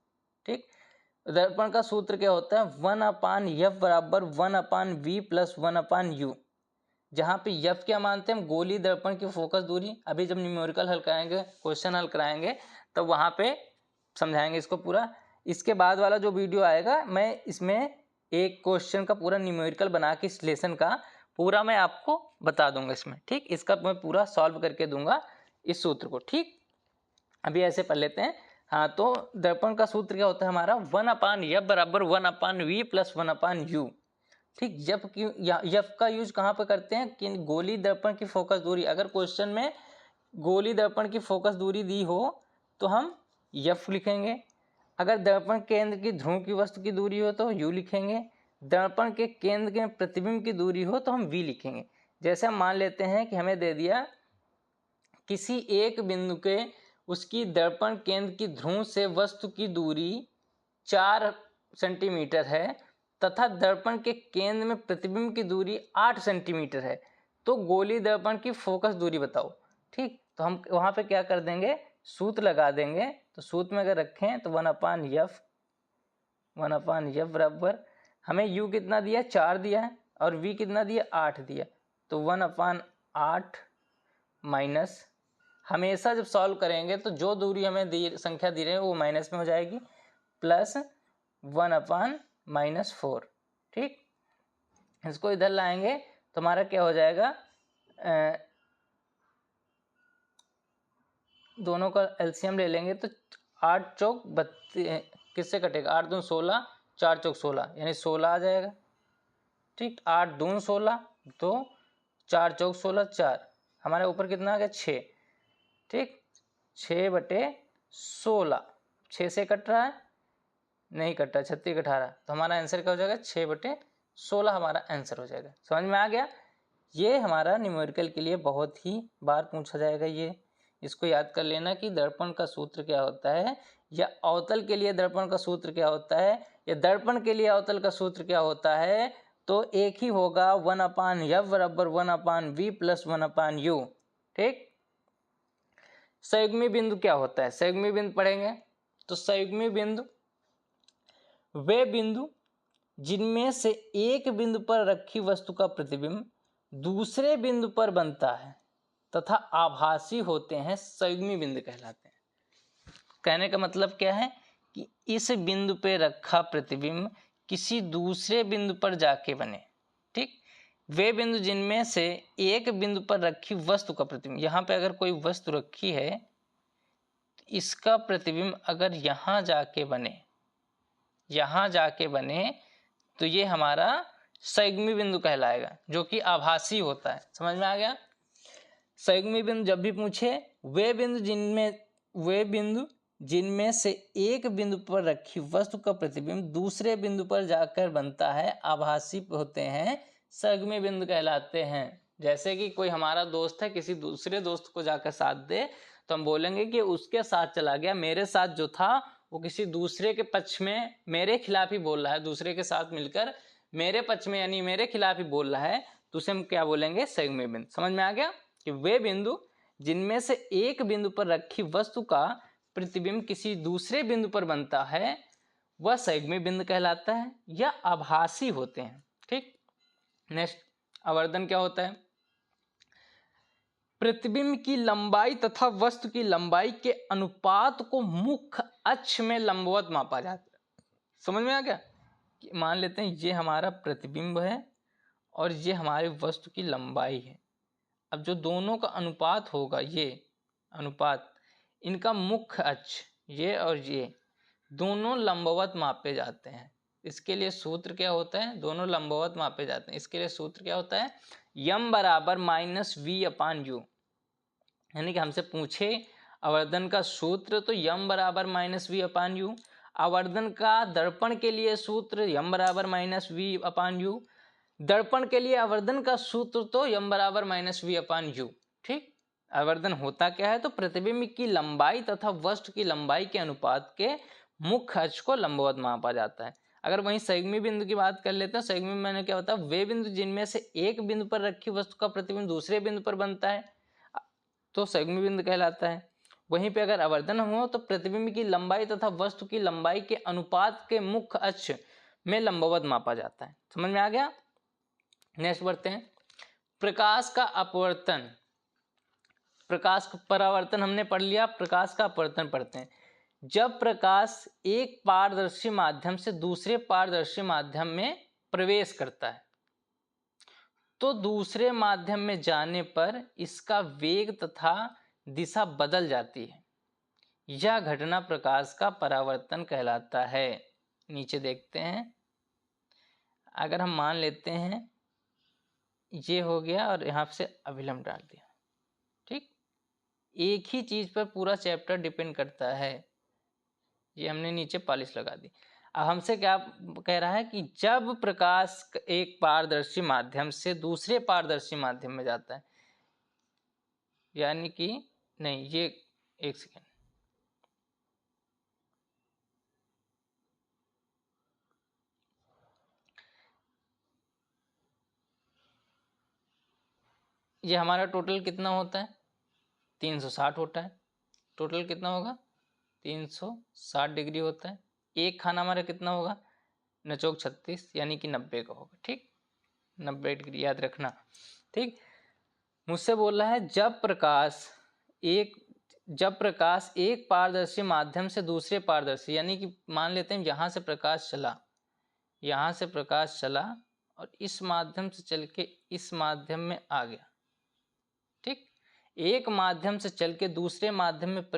ठीक। दर्पण का सूत्र क्या होता है, 1/f बराबर 1/v प्लस 1/u। जहाँ पे f क्या मानते हैं हम, गोली दर्पण की फोकस दूरी। अभी जब न्यूमेरिकल हल कराएंगे, क्वेश्चन हल कराएंगे, तब तो वहाँ पे समझाएंगे इसको पूरा। इसके बाद वाला जो वीडियो आएगा मैं इसमें एक क्वेश्चन का पूरा न्यूमेरिकल बना के इस लेसन का पूरा मैं आपको बता दूंगा इसमें। ठीक। इसका मैं पूरा सॉल्व करके दूंगा इस सूत्र को। ठीक। अभी ऐसे पढ़ लेते हैं। हाँ, तो दर्पण का सूत्र क्या होता है हमारा, 1/f बराबर 1/v प्लस 1/u। ठीक। f का यूज कहाँ पर करते हैं कि गोली दर्पण की फोकस दूरी। अगर क्वेश्चन में गोली दर्पण की फोकस दूरी दी हो तो हम f लिखेंगे। अगर दर्पण केंद्र की ध्रुव की वस्तु की दूरी हो तो u लिखेंगे। दर्पण के केंद्र के प्रतिबिंब की दूरी हो तो हम v लिखेंगे। जैसे हम मान लेते हैं कि हमें दे दिया किसी एक बिंदु के उसकी दर्पण केंद्र की ध्रुव से वस्तु की दूरी 4 सेंटीमीटर है तथा दर्पण के केंद्र में प्रतिबिंब की दूरी 8 सेंटीमीटर है, तो गोलीय दर्पण की फोकस दूरी बताओ। ठीक, तो हम वहाँ पे क्या कर देंगे, सूत्र लगा देंगे। तो सूत्र में अगर रखें तो 1/f बराबर हमें u कितना दिया, 4 दिया है, और v कितना दिया, 8 दिया। तो 1/8 माइनस, हमेशा जब सॉल्व करेंगे तो जो दूरी हमें संख्या दी रही है वो माइनस में हो जाएगी, प्लस 1/-4। ठीक, इसको इधर लाएंगे तो हमारा क्या हो जाएगा, दोनों का एलसीएम ले लेंगे तो 8 चौक 32, किससे कटेगा, 8 दूनी 16, 4 चौक 16, यानी 16 आ जाएगा। ठीक, 8 दूनी 16, तो 4 चौक 16, 4, हमारे ऊपर कितना आ गया, 6। ठीक, 6/16, 6 से कट रहा है, नहीं कट रहा, 36 18, तो हमारा आंसर क्या हो जाएगा, 6/16 हमारा आंसर हो जाएगा। समझ में आ गया। ये हमारा न्यूमेरिकल के लिए बहुत ही बार पूछा जाएगा। ये इसको याद कर लेना कि दर्पण का सूत्र क्या होता है, या अवतल के लिए दर्पण का सूत्र क्या होता है, या दर्पण के लिए अवतल का सूत्र क्या होता है, तो एक ही होगा 1/f बराबर 1/v प्लस 1/u। ठीक, संयुग्मी बिंदु क्या होता है, संयुग्मी बिंदु पढ़ेंगे। तो संयुग्मी बिंदु वे बिंदु जिनमें से एक बिंदु पर रखी वस्तु का प्रतिबिंब दूसरे बिंदु पर बनता है तथा आभासी होते हैं, संयुग्मी बिंदु कहलाते हैं। कहने का मतलब क्या है कि इस बिंदु पे रखा प्रतिबिंब किसी दूसरे बिंदु पर जाके बने। ठीक, वे बिंदु जिनमें से एक बिंदु पर रखी वस्तु का प्रतिबिंब, यहाँ पे अगर कोई वस्तु रखी है, इसका प्रतिबिंब अगर यहाँ जाके बने, तो ये हमारा संयुग्मी बिंदु कहलाएगा, जो कि आभासी होता है। समझ में आ गया। संयुग्मी बिंदु जब भी पूछे, वे बिंदु जिनमें से एक बिंदु पर रखी वस्तु का प्रतिबिंब दूसरे बिंदु पर जाकर बनता है, आभासी होते हैं, संयुग्मी बिंदु कहलाते हैं। जैसे कि कोई हमारा दोस्त है, किसी दूसरे दोस्त को जाकर साथ दे, तो हम बोलेंगे कि उसके साथ चला गया, मेरे साथ जो था वो किसी दूसरे के पक्ष में मेरे खिलाफ ही बोल रहा है, दूसरे के साथ मिलकर मेरे पक्ष में यानी मेरे खिलाफ ही बोल रहा है, तो उसे हम क्या बोलेंगे, संयुग्मी बिंदु। समझ में आ गया कि वे बिंदु जिनमें से एक बिंदु पर रखी वस्तु का प्रतिबिंब किसी दूसरे बिंदु पर बनता है, वह संयुग्मी बिंदु कहलाता है या आभासी होते हैं। ठीक, नेक्स्ट, आवर्धन क्या होता है, प्रतिबिंब की लंबाई तथा वस्तु की लंबाई के अनुपात को मुख्य अक्ष में लंबवत मापा जाता है। समझ में आ गया कि मान लेते हैं ये हमारा प्रतिबिंब है और ये हमारी वस्तु की लंबाई है। अब जो दोनों का अनुपात होगा, ये अनुपात, इनका मुख्य अक्ष ये और ये दोनों लंबवत मापे जाते हैं। इसके लिए सूत्र क्या होता है, दोनों लंबवत मापे जाते हैं, इसके लिए सूत्र क्या होता है, यम बराबर -v/u। यानी कि हमसे पूछे आवर्धन का सूत्र, तो यम बराबर -v/u। आवर्धन का दर्पण के लिए सूत्र यम बराबर -v/u। दर्पण के लिए आवर्धन का सूत्र तो यम बराबर -v/u। ठीक, आवर्धन होता क्या है, तो प्रतिबिंब की लंबाई तथा वस्तु की लंबाई के अनुपात के मुख्य अक्ष को लंबवत मापा जाता है। अगर वहीं संयुग्मी बिंदु की बात कर लेते हैं, संयुग्मी में क्या होता है, वे बिंदु जिनमें से एक बिंदु पर रखी वस्तु का प्रतिबिंब दूसरे बिंदु पर बनता है, तो संयुग्मी बिंदु कहलाता है। वहीं पे अगर आवर्धन हो तो प्रतिबिंब की लंबाई तथा वस्तु की लंबाई के अनुपात के मुख्य अक्ष में लंबवत मापा जाता है। समझ में आ गया। नेक्स्ट बढ़ते हैं, प्रकाश का अपवर्तन। प्रकाश का परावर्तन हमने पढ़ लिया, प्रकाश का अपवर्तन पढ़ते हैं। जब प्रकाश एक पारदर्शी माध्यम से दूसरे पारदर्शी माध्यम में प्रवेश करता है, तो दूसरे माध्यम में जाने पर इसका वेग तथा दिशा बदल जाती है। यह घटना प्रकाश का परावर्तन कहलाता है। नीचे देखते हैं, अगर हम मान लेते हैं ये हो गया और यहाँ से अभिलंब डाल दिया। ठीक, एक ही चीज पर पूरा चैप्टर डिपेंड करता है। ये हमने नीचे पॉलिश लगा दी। हमसे क्या कह रहा है कि जब प्रकाश एक पारदर्शी माध्यम से दूसरे पारदर्शी माध्यम में जाता है, यानी कि नहीं, ये एक सेकेंड, ये हमारा टोटल कितना होता है, 360 होता है। टोटल कितना होगा, 360 डिग्री होता है। एक खाना हमारा कितना होगा, नचोक 36, यानी कि 90 का होगा। ठीक, 90 डिग्री याद रखना। ठीक, मुझसे बोल रहा है जब प्रकाश एक पारदर्शी माध्यम से दूसरे पारदर्शी, यानी कि मान लेते हैं यहाँ से प्रकाश चला, यहाँ से प्रकाश चला और इस माध्यम से चल के इस माध्यम में आ गया। ठीक, एक माध्यम से चल के दूसरे माध्यम में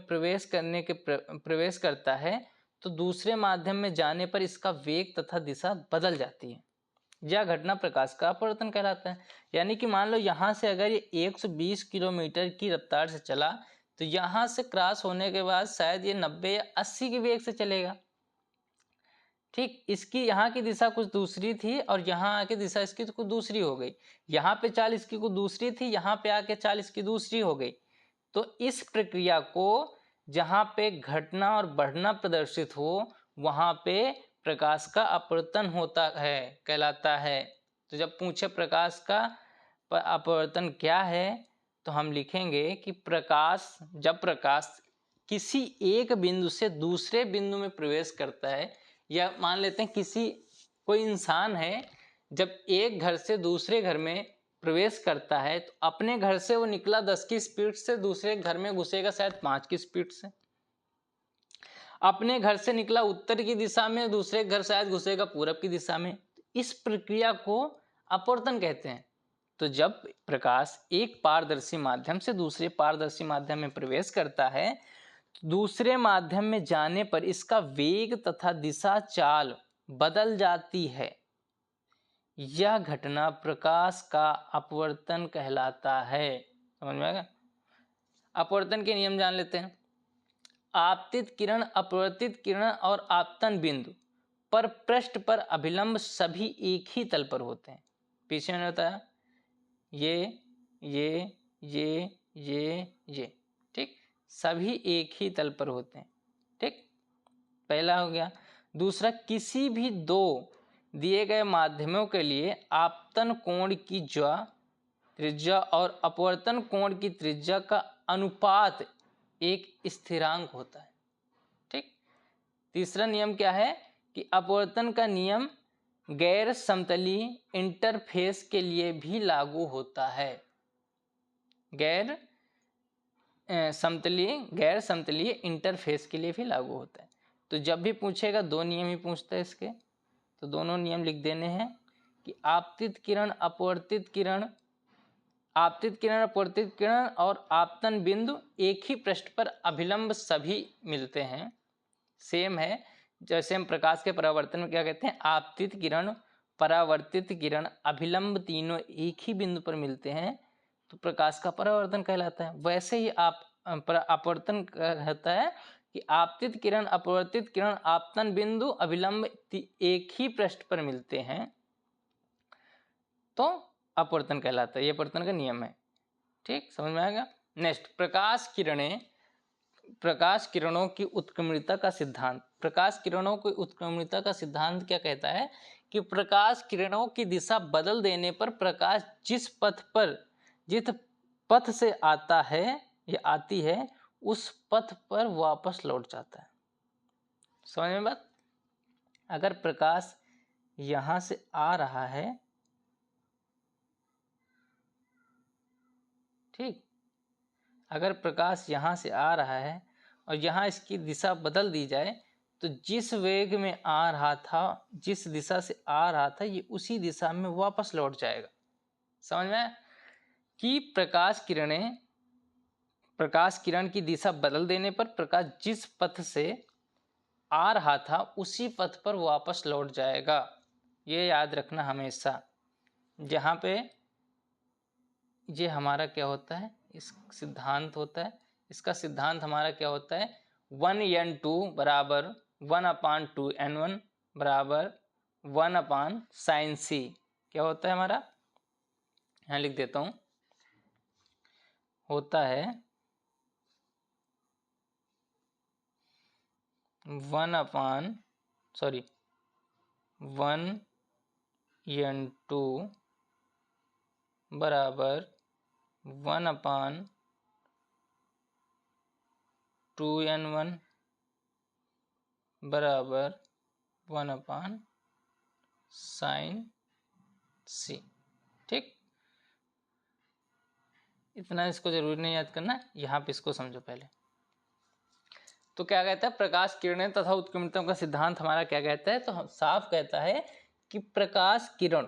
प्रवेश करता है, तो दूसरे माध्यम में जाने पर इसका वेग तथा दिशा बदल जाती है। यह घटना प्रकाश का अपवर्तन कहलाता है। यानी कि मान लो यहाँ से अगर ये 120 किलोमीटर की रफ्तार से चला, तो यहाँ से क्रॉस होने के बाद शायद ये 90 या 80 की वेग से चलेगा। ठीक, इसकी यहाँ की दिशा कुछ दूसरी थी और यहाँ आके दिशा इसकी तो कुछ दूसरी हो गई। यहाँ पे चाल इसकी कुछ दूसरी थी, यहाँ पे आके चाल इसकी दूसरी हो गई। तो इस प्रक्रिया को जहाँ पे घटना और बढ़ना प्रदर्शित हो, वहाँ पे प्रकाश का अपवर्तन होता है, कहलाता है। तो जब पूछे प्रकाश का अपवर्तन क्या है, तो हम लिखेंगे कि जब प्रकाश किसी एक बिंदु से दूसरे बिंदु में प्रवेश करता है, या मान लेते हैं कोई इंसान है, जब एक घर से दूसरे घर में प्रवेश करता है, तो अपने घर से वो निकला 10 की स्पीड से, दूसरे घर में घुसेगा शायद 5 की स्पीड से। अपने घर से निकला उत्तर की दिशा में, दूसरे घर शायद घुसेगा पूरब की दिशा में। इस प्रक्रिया को अपवर्तन कहते हैं। तो जब प्रकाश एक पारदर्शी माध्यम से दूसरे पारदर्शी माध्यम में प्रवेश करता है, दूसरे माध्यम में जाने पर इसका वेग तथा दिशा चाल बदल जाती है। यह घटना प्रकाश का अपवर्तन कहलाता है। समझ में आएगा? अपवर्तन के नियम जान लेते हैं। आपतित किरण, अपवर्तित किरण और आपतन बिंदु पर पृष्ठ पर अभिलंब सभी एक ही तल पर होते हैं। पीछे मैंने बताया ये ठीक, सभी एक ही तल पर होते हैं। ठीक, पहला हो गया। दूसरा, किसी भी दो दिए गए माध्यमों के लिए आपतन कोण की त्रिज्या और अपवर्तन कोण की त्रिज्या का अनुपात एक स्थिरांक होता है। ठीक, तीसरा नियम क्या है कि अपवर्तन का नियम गैर समतलीय इंटरफेस के लिए भी लागू होता है। गैर समतलीय इंटरफेस के लिए भी लागू होता है। तो जब भी पूछेगा दो नियम ही पूछता है इसके, तो दोनों नियम लिख देने हैं कि आपतित किरण अपवर्तित किरण और आपतन बिंदु एक ही पृष्ठ पर अभिलंब सभी मिलते हैं, सेम है। जैसे हम प्रकाश के परावर्तन में क्या कहते हैं, आपतित किरण, परावर्तित किरण, अभिलंब तीनों एक ही बिंदु पर मिलते हैं, तो प्रकाश का परावर्तन कहलाता है। वैसे ही अपवर्तन कहता है कि आपतित किरण, अपवर्तित किरण, आपतन बिंदु, अभिलंब एक ही पृष्ठ पर मिलते हैं, तो अपवर्तन कहलाता है। ये अपवर्तन का नियम है। ठीक, समझ में आ गया? नेक्स्ट, प्रकाश किरणों की उत्क्रमणिता का सिद्धांत। प्रकाश किरणों की उत्क्रमणिता का सिद्धांत क्या कहता है कि प्रकाश किरणों की दिशा बदल देने पर प्रकाश जिस पथ से आता है या आती है, उस पथ पर वापस लौट जाता है। समझ में बात? अगर प्रकाश यहां से आ रहा है, ठीक, अगर प्रकाश यहाँ से आ रहा है और यहाँ इसकी दिशा बदल दी जाए, तो जिस वेग में आ रहा था, जिस दिशा से आ रहा था, ये उसी दिशा में वापस लौट जाएगा। समझ में? कि प्रकाश किरण की दिशा बदल देने पर प्रकाश जिस पथ से आ रहा था उसी पथ पर वापस लौट जाएगा। ये याद रखना हमेशा। जहाँ पे ये हमारा क्या होता है, इस सिद्धांत होता है। इसका सिद्धांत हमारा क्या होता है, 1n2 बराबर 1/2n1 बराबर 1/sin c। क्या होता है हमारा, यहाँ लिख देता हूँ, होता है 1/2 बराबर 1/2n1 बराबर 1/sin c। ठीक, इतना इसको जरूरी नहीं याद करना, यहाँ पे इसको समझो पहले। तो क्या कहता है, प्रकाश किरणें तथा उत्कीर्णता का सिद्धांत हमारा क्या कहता है, तो हम साफ कहता है कि प्रकाश किरण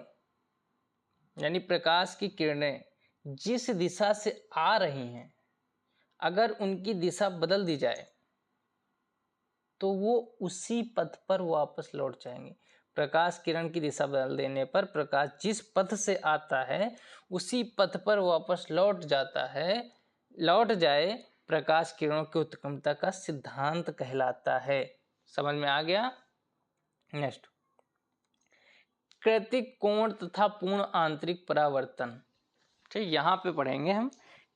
यानी प्रकाश की किरणें जिस दिशा से आ रही हैं, अगर उनकी दिशा बदल दी जाए तो वो उसी पथ पर वापस लौट जाएंगे। प्रकाश किरण की दिशा बदल देने पर प्रकाश जिस पथ से आता है उसी पथ पर वापस लौट जाता है, लौट जाए, प्रकाश किरणों की उत्क्रमणता का सिद्धांत कहलाता है। समझ में आ गया। नेक्स्ट, कृतिक कोण तथा पूर्ण आंतरिक परावर्तन। ठीक, यहाँ पे पढ़ेंगे हम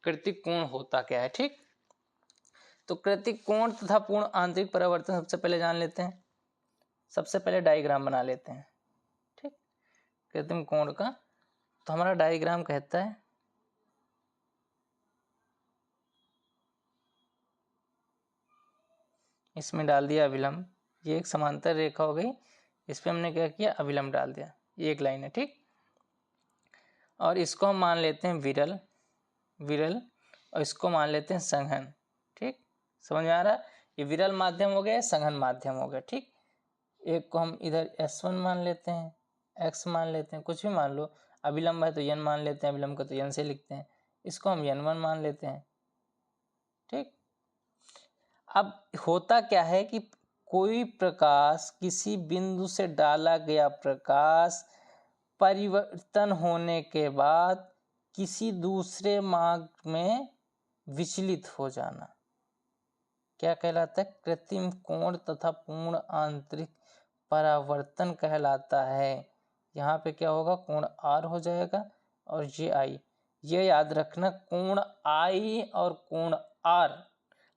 कृतिक कोण होता क्या है। ठीक, तो कृतिक कोण तथा पूर्ण आंतरिक परावर्तन सबसे पहले जान लेते हैं। सबसे पहले डायग्राम बना लेते हैं। ठीक, कृत्रिम कोण का तो हमारा डायग्राम कहता है इसमें डाल दिया अभिलंब, ये एक समांतर रेखा हो गई, इस पर हमने क्या किया, अभिलंब डाल दिया, ये एक लाइन है। ठीक, और इसको हम मान लेते हैं विरल, विरल, और इसको मान लेते हैं संघन। ठीक, समझ में आ रहा है, ये विरल माध्यम हो गया, संघन माध्यम हो गया। ठीक, एक को हम इधर S1 मान लेते हैं, X मान लेते हैं, कुछ भी मान लो, अभिलंब है तो n मान लेते हैं, अभिलंब को तो n से लिखते हैं, इसको हम n1 मान लेते हैं। ठीक, अब होता क्या है कि कोई प्रकाश, किसी बिंदु से डाला गया प्रकाश परिवर्तन होने के बाद किसी दूसरे मार्ग में विचलित हो जाना क्या कहलाता है, कृत्रिम कोण तथा पूर्ण आंतरिक परावर्तन कहलाता है। यहाँ पे क्या होगा, कोण R हो जाएगा और ये I। ये याद रखना, कोण I और कोण R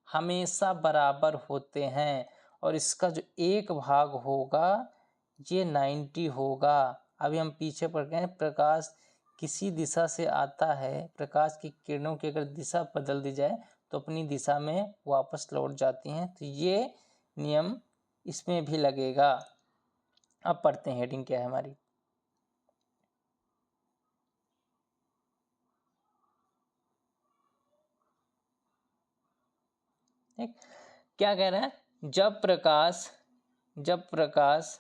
हमेशा बराबर होते हैं और इसका जो एक भाग होगा ये 90 होगा। अभी हम पीछे पढ़ गए, प्रकाश किसी दिशा से आता है, प्रकाश की किरणों की अगर दिशा बदल दी जाए तो अपनी दिशा में वापस लौट जाती हैं। तो ये नियम इसमें भी लगेगा। अब पढ़ते हैं हेडिंग क्या है हमारी। ठीक, क्या कह रहा है, जब प्रकाश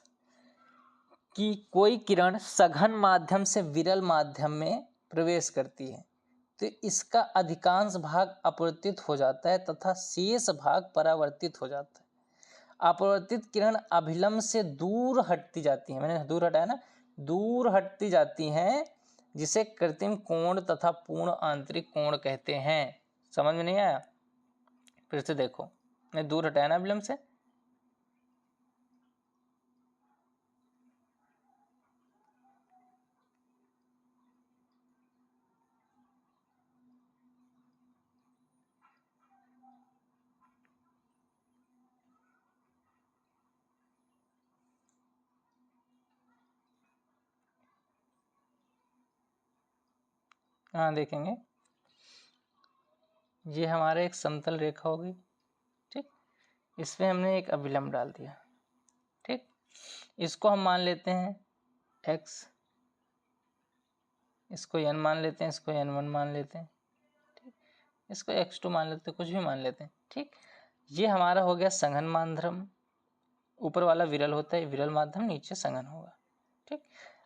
की कोई किरण सघन माध्यम से विरल माध्यम में प्रवेश करती है तो इसका अधिकांश भाग अपवर्तित हो जाता है तथा शेष भाग परावर्तित हो जाता है। अपवर्तित किरण अभिलंब से दूर हटती जाती है, मैंने दूर हटाया ना, दूर हटती जाती हैं, जिसे कृत्रिम कोण तथा पूर्ण आंतरिक कोण कहते हैं। समझ में नहीं आया, फिर से देखो, मैं दूर हटाया ना अभिलंब से, हाँ देखेंगे, ये हमारा एक समतल रेखा हो गई। ठीक, इसमें हमने एक अभिलंब डाल दिया। ठीक, इसको हम मान लेते हैं x, इसको n मान लेते हैं, इसको n1 मान लेते हैं, ठीक, इसको x2 मान लेते हैं, कुछ भी मान लेते हैं। ठीक, ये हमारा हो गया संघन माध्यम, ऊपर वाला विरल होता है, विरल माध्यम, नीचे संघन होगा। ठीक,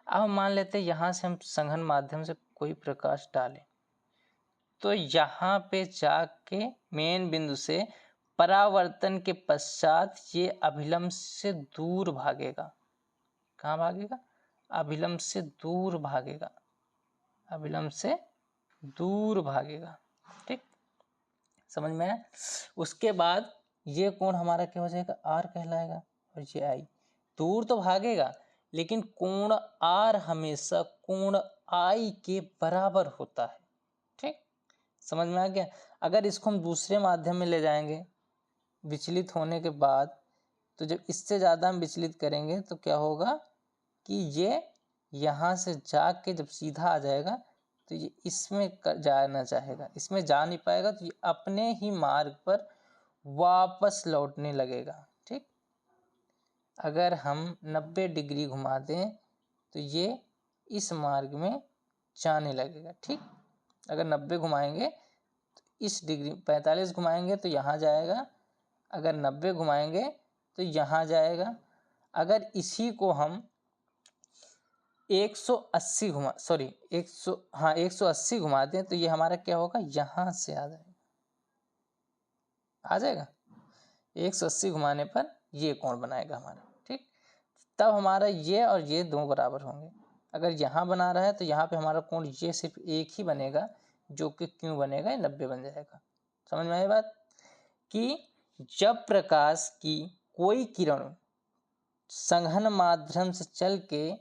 अब हम मान लेते हैं यहाँ से हम संघन माध्यम से कोई प्रकाश डालें तो यहाँ पे जाके मेन बिंदु से परावर्तन के पश्चात ये अभिलंब से दूर भागेगा। कहाँ भागेगा, अभिलंब से दूर भागेगा, अभिलंब से दूर भागेगा। ठीक, समझ में आया। उसके बाद ये कोण हमारा क्या हो जाएगा, R कहलाएगा। और ये आई, दूर तो भागेगा लेकिन कोण आर हमेशा कोण आई के बराबर होता है। ठीक, समझ में आ गया। अगर इसको हम दूसरे माध्यम में ले जाएंगे विचलित होने के बाद, तो जब इससे ज़्यादा हम विचलित करेंगे तो क्या होगा कि ये यहाँ से जाके जब सीधा आ जाएगा तो ये इसमें जाना चाहेगा, इसमें जा नहीं पाएगा, तो ये अपने ही मार्ग पर वापस लौटने लगेगा। ठीक, अगर हम 90 डिग्री घुमा दें तो ये इस मार्ग में जाने लगेगा। ठीक, अगर 90 घुमाएंगे तो इस डिग्री, 45 घुमाएंगे तो यहाँ जाएगा, अगर 90 घुमाएंगे तो यहाँ जाएगा। अगर इसी को हम 180 घुमा दें तो ये हमारा क्या होगा, यहाँ से आ जाएगा 180 घुमाने पर ये कोण बनाएगा हमारा। ठीक, तब हमारा ये और ये दो बराबर होंगे। अगर यहाँ बना रहा है तो यहाँ पे हमारा कोण ये सिर्फ एक ही बनेगा, जो कि क्यों बनेगा, 90 बन जाएगा। समझ में आई बात कि जब प्रकाश की कोई किरण संघन माध्यम से चल के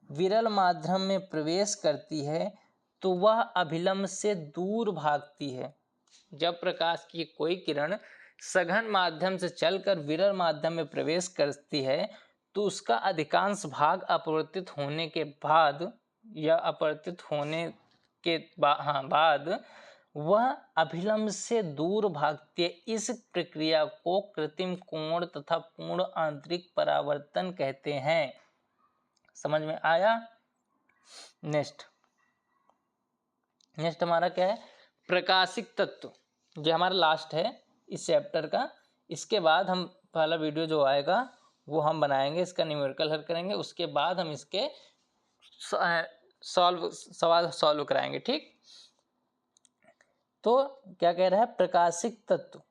विरल माध्यम में प्रवेश करती है तो वह अभिलंब से दूर भागती है। जब प्रकाश की कोई किरण सघन माध्यम से चलकर विरल माध्यम में प्रवेश करती है तो उसका अधिकांश भाग अपवर्तित होने के बाद या अपवर्तित होने के बाद वह अभिलंब से दूर भागती है। इस प्रक्रिया को कृत्रिम कोण तथा पूर्ण आंतरिक परावर्तन कहते हैं। समझ में आया। नेक्स्ट हमारा क्या है, प्रकाशिक तत्व। ये हमारा लास्ट है इस चैप्टर का। इसके बाद हम पहला वीडियो जो आएगा वो हम बनाएंगे, इसका न्यूमेरिकल हल करेंगे, उसके बाद हम इसके सवाल सॉल्व कराएंगे। ठीक, तो क्या कह रहा है, प्रकाशिक तत्व।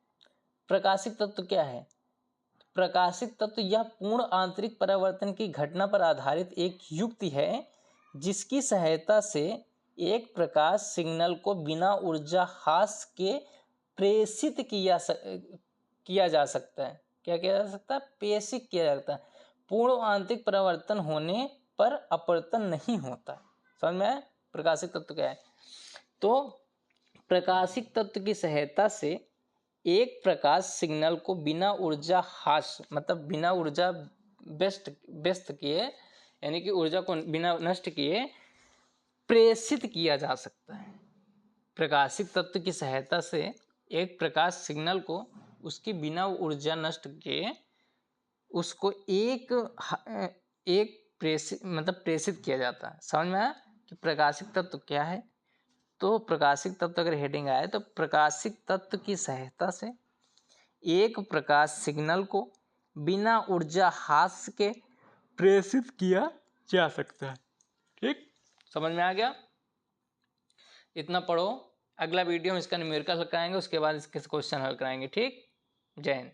प्रकाशिक तत्व क्या है, प्रकाशिक तत्व यह पूर्ण आंतरिक परावर्तन की घटना पर आधारित एक युक्ति है जिसकी सहायता से एक प्रकाश सिग्नल को बिना ऊर्जा ह्रास के प्रेषित किया जा सकता है। क्या किया जा सकता है, प्रेषित किया जा सकता है। पूर्ण आंतरिक परावर्तन होने पर अपवर्तन नहीं होता। समझ में आया प्रकाशिक तत्व क्या है। तो प्रकाशिक तत्व की सहायता से एक प्रकाश सिग्नल को बिना ऊर्जा ह्रास, मतलब बिना ऊर्जा व्यस्त किए, यानी कि ऊर्जा को बिना नष्ट किए प्रेषित किया जा सकता है। प्रकाशिक तत्व की सहायता से एक प्रकाश सिग्नल को उसकी बिना ऊर्जा नष्ट किए उसको प्रेषित किया जाता है। समझ में आया कि प्रकाशिक तत्व क्या है। तो प्रकाशिक तत्व अगर हेडिंग आए तो प्रकाशिक तत्व की सहायता से एक प्रकाश सिग्नल को बिना ऊर्जा ह्रास के प्रेषित किया जा सकता है। ठीक, समझ में आ गया। इतना पढ़ो, अगला वीडियो में इसका न्यूमेरिकल हल कराएंगे, उसके बाद इसके क्वेश्चन हल कराएंगे। ठीक, जय हिंद।